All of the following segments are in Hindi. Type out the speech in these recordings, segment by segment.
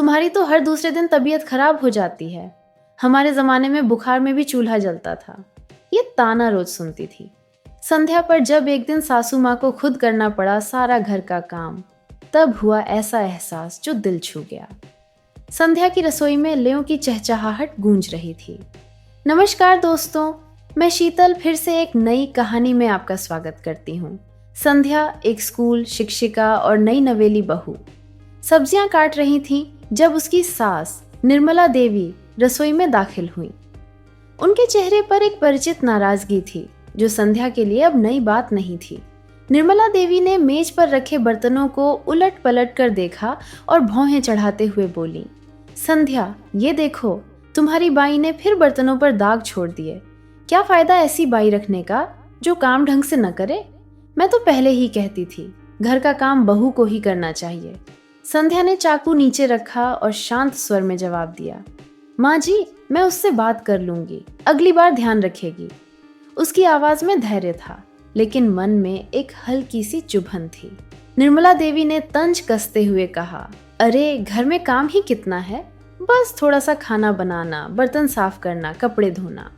तुम्हारी तो हर दूसरे दिन तबीयत खराब हो जाती है। हमारे जमाने में बुखार में भी चूल्हा जलता था। ये ताना रोज सुनती थी। संध्या पर जब एक दिन सासू माँ को खुद करना पड़ा सारा घर का काम, तब हुआ ऐसा एहसास जो दिल छू गया। संध्या की रसोई में लेयों की चहचहाहट गूंज रही थी। नमस्कार दोस्तों, मैं शीतल फिर से एक नई कहानी में आपका स्वागत करती हूँ। संध्या एक स्कूल शिक्षिका और नई नवेली बहू सब्जियां काट रही थीं जब उसकी सास निर्मला देवी रसोई में दाखिल हुई। उनके चेहरे पर एक परिचित नाराजगी थी जो संध्या के लिए अब नई बात नहीं थी। निर्मला देवी ने मेज पर रखे बर्तनों को उलट पलट कर देखा और भौहें चढ़ाते हुए बोली, संध्या, ये देखो, तुम्हारी बाई ने फिर बर्तनों पर दाग छोड़ दिए। क्या फायदा ऐसी बाई रखने का जो काम ढंग से न करे? मैं तो पहले ही कहती थी, घर का काम बहू को ही करना चाहिए। संध्या ने चाकू नीचे रखा और शांत स्वर में जवाब दिया, माँ जी, मैं उससे बात कर लूंगी, अगली बार ध्यान रखेगी। उसकी आवाज में धैर्य था, लेकिन मन में एक हल्की सी चुभन थी। निर्मला देवी ने तंज कसते हुए कहा, अरे घर में काम ही कितना है, बस थोड़ा सा खाना बनाना, बर्तन साफ करना, कपड़े धोना।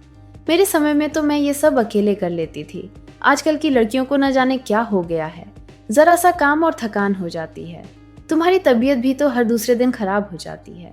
मेरे समय में तो मैं ये सब अकेले कर लेती थी। आजकल की लड़कियों को न जाने क्या हो गया है, जरा सा काम और थकान हो जाती है। तुम्हारी तबीयत भी तो हर दूसरे दिन खराब हो जाती है।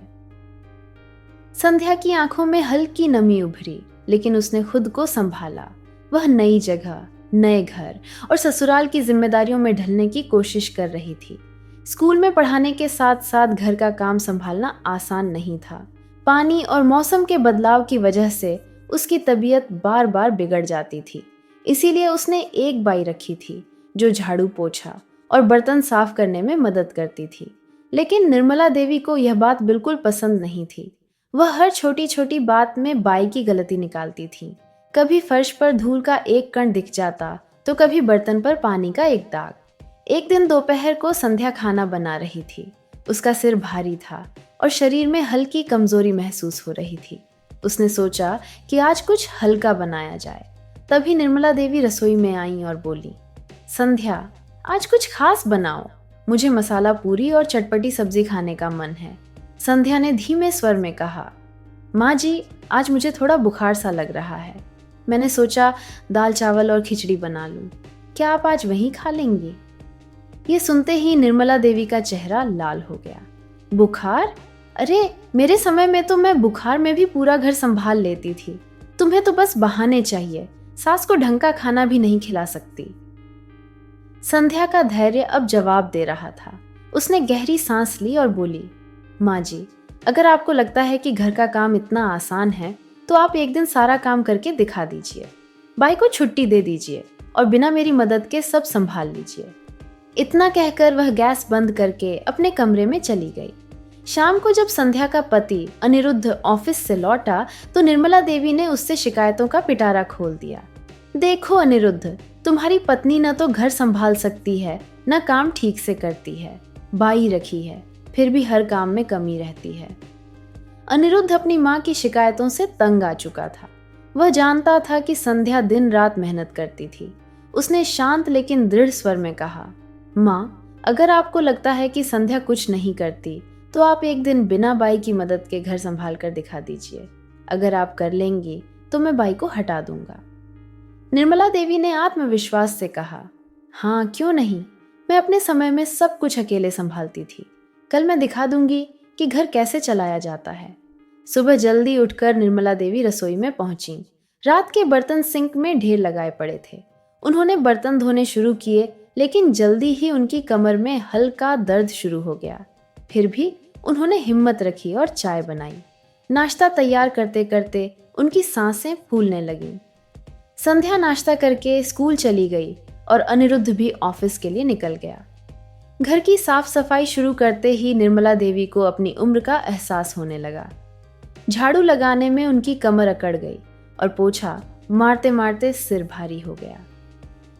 संध्या की आंखों में हल्की नमी उभरी, लेकिन उसने खुद को संभाला। वह नई जगह, नए घर और ससुराल की जिम्मेदारियों में ढलने की कोशिश कर रही थी। स्कूल में पढ़ाने के साथ साथ घर का काम संभालना आसान नहीं था। पानी और मौसम के बदलाव की वजह से उसकी तबीयत बार बार बिगड़ जाती थी। इसीलिए उसने एक बाई रखी थी जो झाड़ू पोछा और बर्तन साफ करने में मदद करती थी। लेकिन निर्मला देवी को यह बात बिल्कुल पसंद नहीं थी। वह हर छोटी छोटी बात में बाई की गलती निकालती थी। कभी फर्श पर धूल का एक कण दिख जाता तो कभी बर्तन पर पानी का एक दाग। एक दिन दोपहर को संध्या खाना बना रही थी। उसका सिर भारी था और शरीर में हल्की कमजोरी महसूस हो रही थी। उसने सोचा कि आज कुछ हल्का बनाया जाए। तभी निर्मला देवी रसोई में आई और बोली, संध्या, आज कुछ खास बनाओ, मुझे मसाला पूरी और चटपटी सब्जी खाने का मन है। संध्या ने धीमे स्वर में कहा, माँ जी, आज मुझे थोड़ा बुखार सा लग रहा है। मैंने सोचा दाल चावल और खिचड़ी बना लूं। क्या आप आज वहीं खा लेंगी? ये सुनते ही निर्मला देवी का चेहरा लाल हो गया। बुखार? अरे, मेरे समय में तो मैं बुखार में भी पूरा घर संभाल लेती थी। तुम्हें तो बस बहाने चाहिए। सास को ढंग का खाना भी नहीं खिला सकती। संध्या का धैर्य अब जवाब दे रहा था। उसने गहरी सांस ली और बोली, माँ जी, अगर आपको लगता है कि घर का काम इतना आसान है तो आप एक दिन सारा काम करके दिखा दीजिए। बाई को छुट्टी दे दीजिए और बिना मेरी मदद के सब संभाल लीजिए। इतना कहकर वह गैस बंद करके अपने कमरे में चली गई। शाम को जब संध्या का पति अनिरुद्ध ऑफिस से लौटा तो निर्मला देवी ने उससे शिकायतों का पिटारा खोल दिया। देखो अनिरुद्ध, तुम्हारी पत्नी न तो घर संभाल सकती है, न काम ठीक से करती है। बाई रखी है, फिर भी हर काम में कमी रहती है। अनिरुद्ध अपनी माँ की शिकायतों से तंग आ चुका था। वह जानता था कि संध्या दिन रात मेहनत करती थी। उसने शांत लेकिन दृढ़ स्वर में कहा, माँ, अगर आपको लगता है कि संध्या कुछ नहीं करती तो आप एक दिन बिना बाई की मदद के घर संभाल कर दिखा दीजिए। अगर आप कर लेंगी तो मैं बाई को हटा दूंगा। निर्मला देवी ने आत्मविश्वास से कहा, हाँ, क्यों नहीं, मैं अपने समय में सब कुछ अकेले संभालती थी। कल मैं दिखा दूंगी कि घर कैसे चलाया जाता है। सुबह जल्दी उठकर निर्मला देवी रसोई में पहुंची। रात के बर्तन सिंक में ढेर लगाए पड़े थे। उन्होंने बर्तन धोने शुरू किए, लेकिन जल्दी ही उनकी कमर में हल्का दर्द शुरू हो गया। फिर भी उन्होंने हिम्मत रखी और चाय बनाई। नाश्ता तैयार करते करते उनकी सांसें फूलने लगीं। संध्या नाश्ता करके स्कूल चली गई और अनिरुद्ध भी ऑफिस के लिए निकल गया। घर की साफ सफाई शुरू करते ही निर्मला देवी को अपनी उम्र का एहसास होने लगा। झाड़ू लगाने में उनकी कमर अकड़ गई और पोछा मारते मारते सिर भारी हो गया।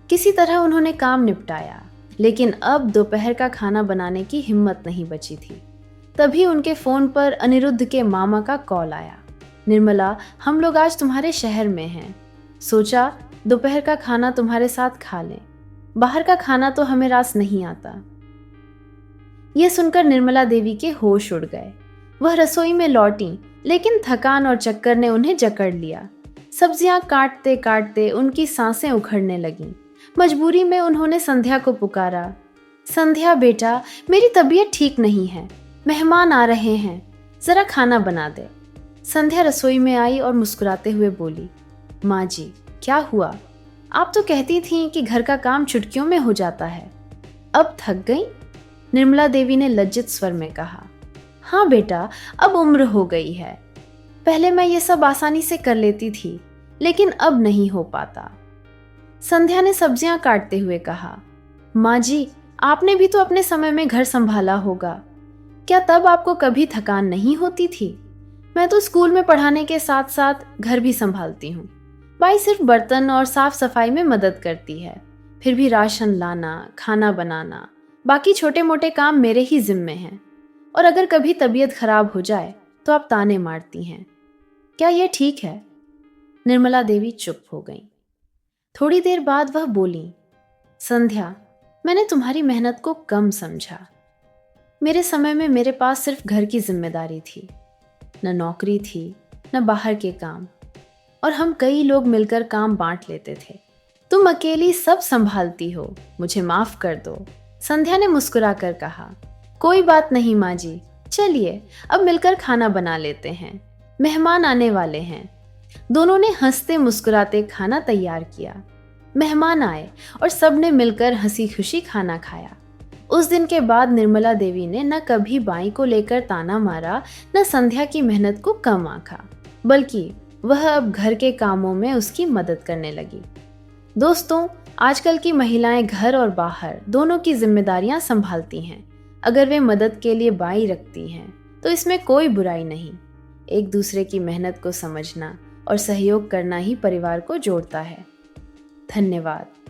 किसी तरह उन्होंने काम निपटाया, लेकिन अब दोपहर का खाना बनाने की हिम्मत नहीं बची थी। तभी उनके फोन पर अनिरुद्ध के मामा का कॉल आया। निर्मला, हम लोग आज तुम्हारे शहर में हैं। सोचा दोपहर का खाना तुम्हारे साथ खा लें। बाहर का खाना तो हमें रास नहीं आता। ये सुनकर निर्मला देवी के होश उड़ गए। वह रसोई में लौटी, लेकिन थकान और चक्कर ने उन्हें जकड़ लिया। सब्जियां काटते काटते उनकी सांसें उखड़ने लगीं। मजबूरी में उन्होंने संध्या को पुकारा, संध्या बेटा, मेरी तबीयत ठीक नहीं है, मेहमान आ रहे हैं, जरा खाना बना दे। संध्या रसोई में आई और मुस्कुराते हुए बोली, माँ जी, क्या हुआ? आप तो कहती थीं कि घर का काम चुटकियों में हो जाता है, अब थक गई? निर्मला देवी ने लज्जित स्वर में कहा। हाँ बेटा, अब उम्र हो गई है। पहले मैं ये सब आसानी से कर लेती थी, लेकिन अब नहीं हो पाता। संध्या ने सब्जियां काटते हुए कहा, माँ जी, आपने भी तो अपने समय में घर संभाला होगा, क्या तब आपको कभी थकान नहीं होती थी? मैं तो स्कूल में पढ़ाने के साथ साथ घर भी संभालती हूँ। बाई सिर्फ बर्तन और साफ सफाई में मदद करती है, फिर भी राशन लाना, खाना बनाना, बाकी छोटे मोटे काम मेरे ही जिम्मे हैं। और अगर कभी तबीयत खराब हो जाए तो आप ताने मारती हैं। क्या ये ठीक है? निर्मला देवी चुप हो गईं। थोड़ी देर बाद वह बोली, संध्या, मैंने तुम्हारी मेहनत को कम समझा। मेरे समय में मेरे पास सिर्फ घर की जिम्मेदारी थी, न नौकरी थी, न बाहर के काम, और हम कई लोग मिलकर काम बांट लेते थे। तुम अकेली सब संभालती हो, मुझे माफ कर दो। संध्या ने मुस्कुराकर कहा, कोई बात नहीं माँ जी, चलिए अब मिलकर खाना बना लेते हैं, मेहमान आने वाले हैं। दोनों ने हंसते मुस्कुराते खाना तैयार किया। मेहमान आए और सबने मिलकर हंसी खुशी खाना खाया। उस दिन के बाद निर्मला देवी ने न कभी बाई को लेकर ताना मारा, न संध्या की मेहनत को कम आंका, बल्कि वह अब घर के कामों में उसकी मदद करने लगी। दोस्तों, आजकल की महिलाएं घर और बाहर दोनों की जिम्मेदारियां संभालती हैं। अगर वे मदद के लिए बाई रखती हैं तो इसमें कोई बुराई नहीं। एक दूसरे की मेहनत को समझना और सहयोग करना ही परिवार को जोड़ता है। धन्यवाद।